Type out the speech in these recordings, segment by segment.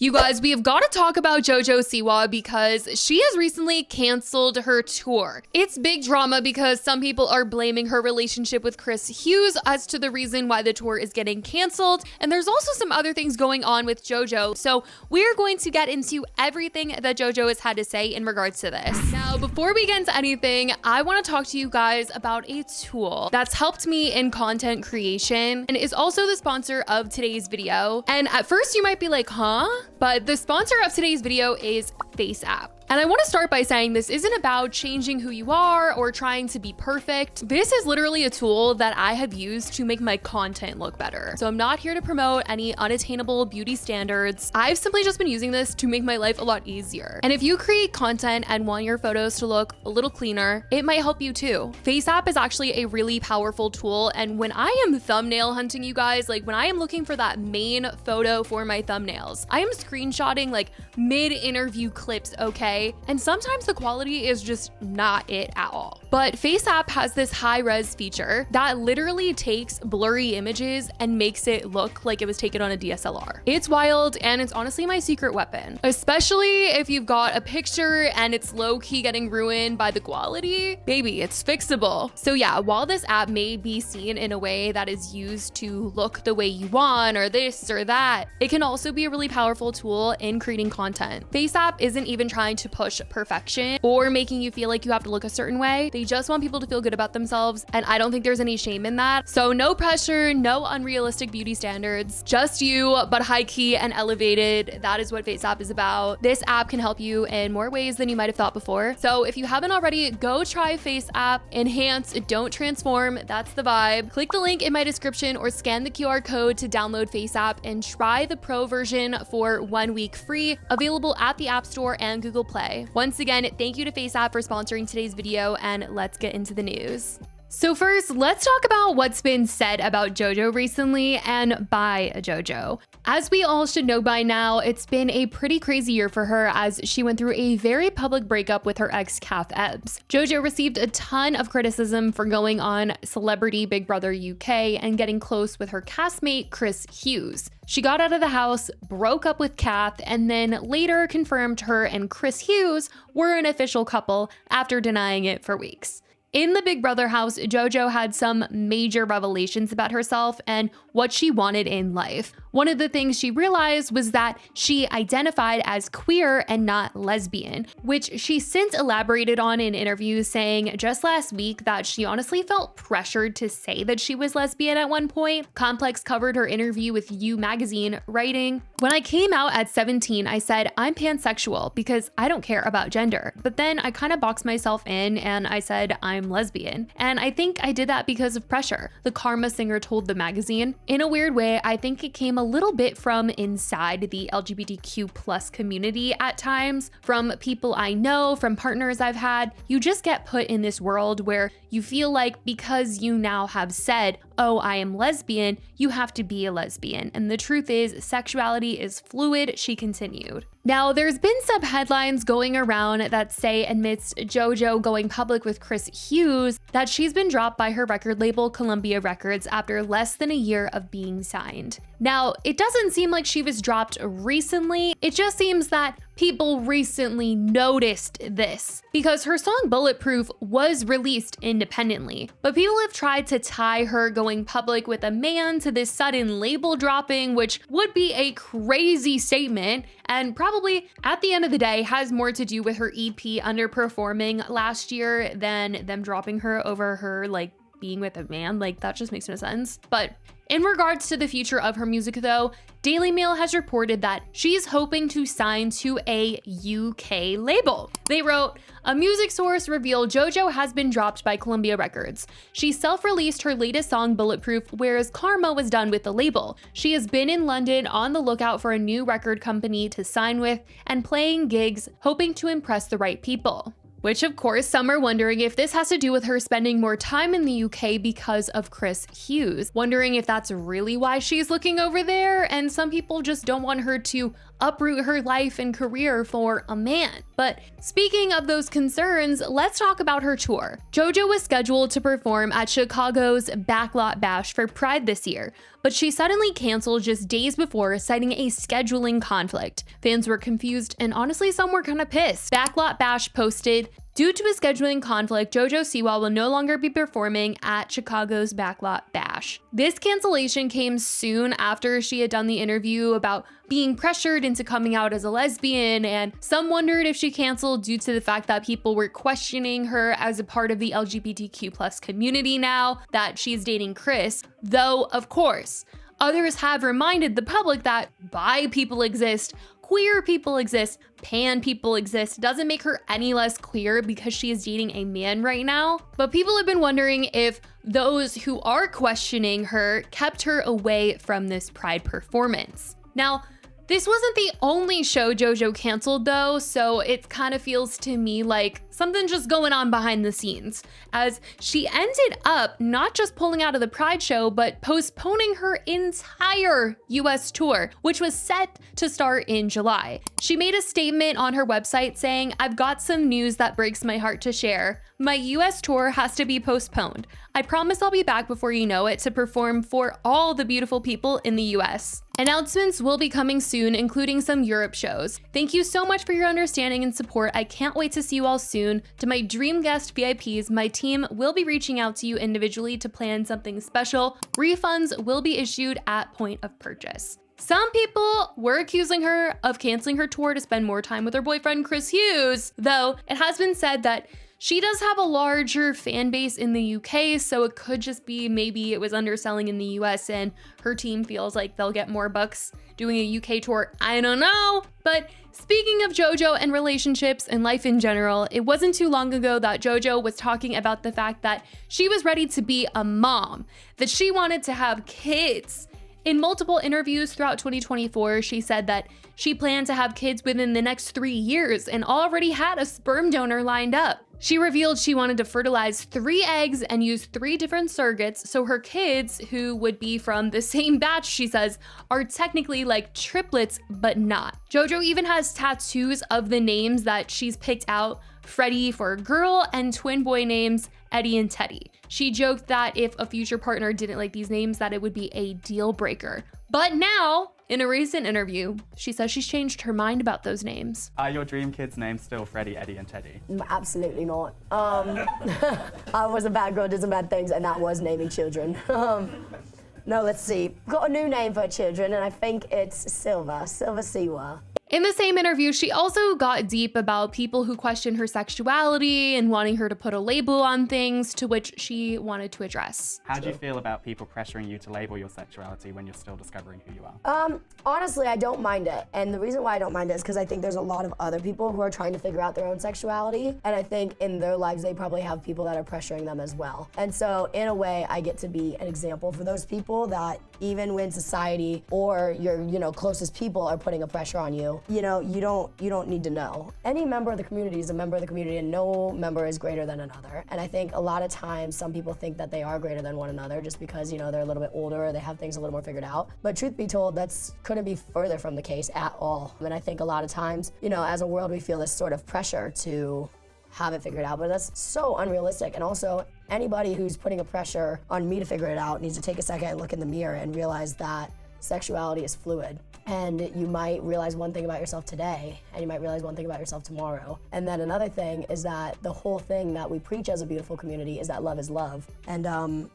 You guys, we have got to talk about JOJO Siwa because she has recently canceled her tour. It's big drama because some people are blaming her relationship with Chris Hughes as to the reason why the tour is getting canceled. And there's also some other things going on with JOJO. So we're going to get into everything that JOJO has had to say in regards to this. Now, before we get into anything, I want to talk to you guys about a tool that's helped me in content creation and is also the sponsor of today's video. And at first you might be like, huh? But the sponsor of today's video is FaceApp. And I want to start by saying this isn't about changing who you are or trying to be perfect. This is literally a tool that I have used to make my content look better. So I'm not here to promote any unattainable beauty standards. I've simply just been using this to make my life a lot easier. And if you create content and want your photos to look a little cleaner, it might help you too. FaceApp is actually a really powerful tool. And when I am thumbnail hunting, you guys, like when I am looking for that main photo for my thumbnails, I am screenshotting like mid-interview clips, okay? And sometimes the quality is just not it at all. But FaceApp has this high-res feature that literally takes blurry images and makes it look like it was taken on a DSLR. It's wild, and it's honestly my secret weapon, especially if you've got a picture and it's low-key getting ruined by the quality. Baby, it's fixable. So yeah, while this app may be seen in a way that is used to look the way you want or this or that, it can also be a really powerful tool in creating content. FaceApp isn't even trying to push perfection or making you feel like you have to look a certain way. They just want people to feel good about themselves, and I don't think there's any shame in that. So no pressure, no unrealistic beauty standards, just you, but high key and elevated. That is what FaceApp is about. This app can help you in more ways than you might have thought before. So if you haven't already, go try FaceApp. Enhance, don't transform. That's the vibe. Click the link in my description or scan the QR code to download FaceApp and try the pro version for 1 week free, available at the App Store and Google Play. Once again, thank you to FaceApp for sponsoring today's video, and let's get into the news. So first, let's talk about what's been said about JOJO recently and by JOJO. As we all should know by now, it's been a pretty crazy year for her as she went through a very public breakup with her ex Kath Ebbs. JOJO received a ton of criticism for going on Celebrity Big Brother UK and getting close with her castmate Chris Hughes. She got out of the house, broke up with Kath, and then later confirmed her and Chris Hughes were an official couple after denying it for weeks. In the Big Brother house, JOJO had some major revelations about herself and what she wanted in life. One of the things she realized was that she identified as queer and not lesbian, which she since elaborated on in interviews, saying just last week that she honestly felt pressured to say that she was lesbian at one point. Complex covered her interview with You magazine, writing, "When I came out at 17, I said I'm pansexual because I don't care about gender. But then I kind of boxed myself in and I said I'm lesbian. And I think I did that because of pressure," the Karma singer told the magazine. In a weird way, I think it came a little bit from inside the LGBTQ plus community at times, from people I know, from partners I've had. You just get put in this world where you feel like because you now have said, "Oh, I am lesbian," you have to be a lesbian. And the truth is, sexuality is fluid, she continued. Now, there's been some headlines going around that say amidst JOJO going public with Chris Hughes that she's been dropped by her record label Columbia Records after less than a year of being signed. Now, it doesn't seem like she was dropped recently. It just seems that people recently noticed this because her song Bulletproof was released independently, but people have tried to tie her going public with a man to this sudden label dropping, which would be a crazy statement and probably at the end of the day has more to do with her EP underperforming last year than them dropping her over her like being with a man. Like that just makes no sense. But in regards to the future of her music though, Daily Mail has reported that she's hoping to sign to a UK label. They wrote, "A music source revealed JOJO has been dropped by Columbia Records. She self-released her latest song Bulletproof, whereas Karma was done with the label. She has been in London on the lookout for a new record company to sign with and playing gigs, hoping to impress the right people." Which of course, some are wondering if this has to do with her spending more time in the UK because of Chris Hughes, wondering if that's really why she's looking over there, and some people just don't want her to uproot her life and career for a man. But speaking of those concerns, let's talk about her tour. JoJo was scheduled to perform at Chicago's Backlot Bash for Pride this year, but she suddenly canceled just days before, citing a scheduling conflict. Fans were confused, and honestly, some were kind of pissed. Backlot Bash posted, "Due to a scheduling conflict, JoJo Siwa will no longer be performing at Chicago's Backlot Bash." This cancellation came soon after she had done the interview about being pressured into coming out as a lesbian, and some wondered if she canceled due to the fact that people were questioning her as a part of the LGBTQ+ community now that she's dating Chris. Though, of course, others have reminded the public that bi people exist, queer people exist, pan people exist. Doesn't make her any less queer because she is dating a man right now. But people have been wondering if those who are questioning her kept her away from this Pride performance. Now, this wasn't the only show JoJo canceled though, so it kind of feels to me like something just going on behind the scenes, as she ended up not just pulling out of the Pride show, but postponing her entire US tour, which was set to start in July. She made a statement on her website saying, "I've got some news that breaks my heart to share. My US tour has to be postponed. I promise I'll be back before you know it to perform for all the beautiful people in the US. Announcements will be coming soon, including some Europe shows. Thank you so much for your understanding and support. I can't wait to see you all soon. To my dream guest VIPs, my team will be reaching out to you individually to plan something special. Refunds will be issued at point of purchase." Some people were accusing her of canceling her tour to spend more time with her boyfriend, Chris Hughes, though it has been said that she does have a larger fan base in the UK, so it could just be maybe it was underselling in the US and her team feels like they'll get more bucks doing a UK tour. I don't know. But speaking of JoJo and relationships and life in general, it wasn't too long ago that JoJo was talking about the fact that she was ready to be a mom, that she wanted to have kids. In multiple interviews throughout 2024, she said that she planned to have kids within the next 3 years and already had a sperm donor lined up. She revealed she wanted to fertilize 3 eggs and use 3 different surrogates, so her kids, who would be from the same batch, she says, are technically like triplets, but not. JoJo even has tattoos of the names that she's picked out: Freddie for a girl and twin boy names Eddie and Teddy. She joked that if a future partner didn't like these names, that it would be a deal breaker. But now, in a recent interview, she says she's changed her mind about those names. Are your dream kids' names still Freddie, Eddie, and Teddy? Absolutely not. I was a bad girl, did some bad things, and that was naming children. No, let's see. Got a new name for children, and I think it's Silva Siwa. In the same interview, she also got deep about people who question her sexuality and wanting her to put a label on things, to which she wanted to address. How do you feel about people pressuring you to label your sexuality when you're still discovering who you are? Honestly, I don't mind it. And the reason why I don't mind it is because I think there's a lot of other people who are trying to figure out their own sexuality. And I think in their lives, they probably have people that are pressuring them as well. And so in a way, I get to be an example for those people that even when society or your, closest people are putting a pressure on you, you don't need to know. Any member of the community is a member of the community, and no member is greater than another. And I think a lot of times some people think that they are greater than one another just because, they're a little bit older or they have things a little more figured out. But truth be told, that's couldn't be further from the case at all. And I think a lot of times, as a world, we feel this sort of pressure to have it figured out, but that's so unrealistic. And also, anybody who's putting a pressure on me to figure it out needs to take a second and look in the mirror and realize that sexuality is fluid. And you might realize one thing about yourself today, and you might realize one thing about yourself tomorrow. And then another thing is that the whole thing that we preach as a beautiful community is that love is love. And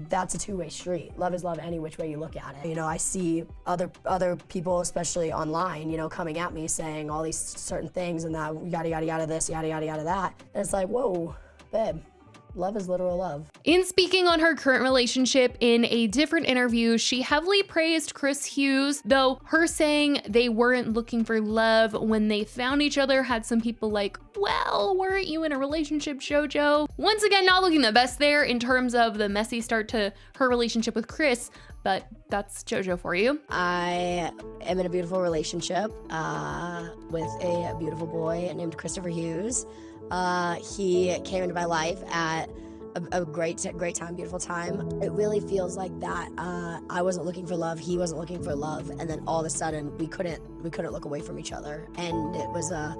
that's a two-way street. Love is love any which way you look at it. I see other people, especially online, coming at me saying all these certain things and that yada, yada, yada this, yada, yada, yada that. And it's like, whoa, babe. Love is literal love. In speaking on her current relationship in a different interview, she heavily praised Chris Hughes, though her saying they weren't looking for love when they found each other had some people like, well, weren't you in a relationship, JoJo? Once again, not looking the best there in terms of the messy start to her relationship with Chris, but that's JoJo for you. I am in a beautiful relationship with a beautiful boy named Christopher Hughes. He came into my life at a great time, beautiful time. It really feels like that. I wasn't looking for love, he wasn't looking for love, and then all of a sudden we couldn't look away from each other, and it was a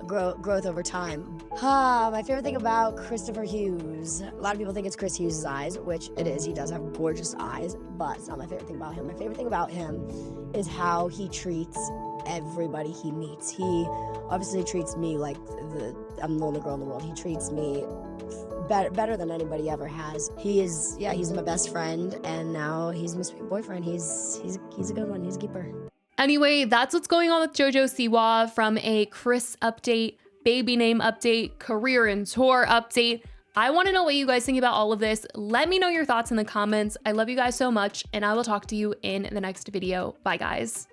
growth over time. My favorite thing about Christopher Hughes. A lot of people think it's Chris Hughes' eyes, which it is. He does have gorgeous eyes, but it's not my favorite thing about him. My favorite thing about him is how he treats everybody he meets. He obviously treats me like I'm the only girl in the world. He treats me better than anybody ever has. He's my best friend, and now he's my sweet boyfriend. He's a good one. He's a keeper. Anyway, that's what's going on with JoJo Siwa, from a Chris update, baby name update, career and tour update. I want to know what you guys think about all of this. Let me know your thoughts in the comments. I love you guys so much, and I will talk to you in the next video. Bye, guys.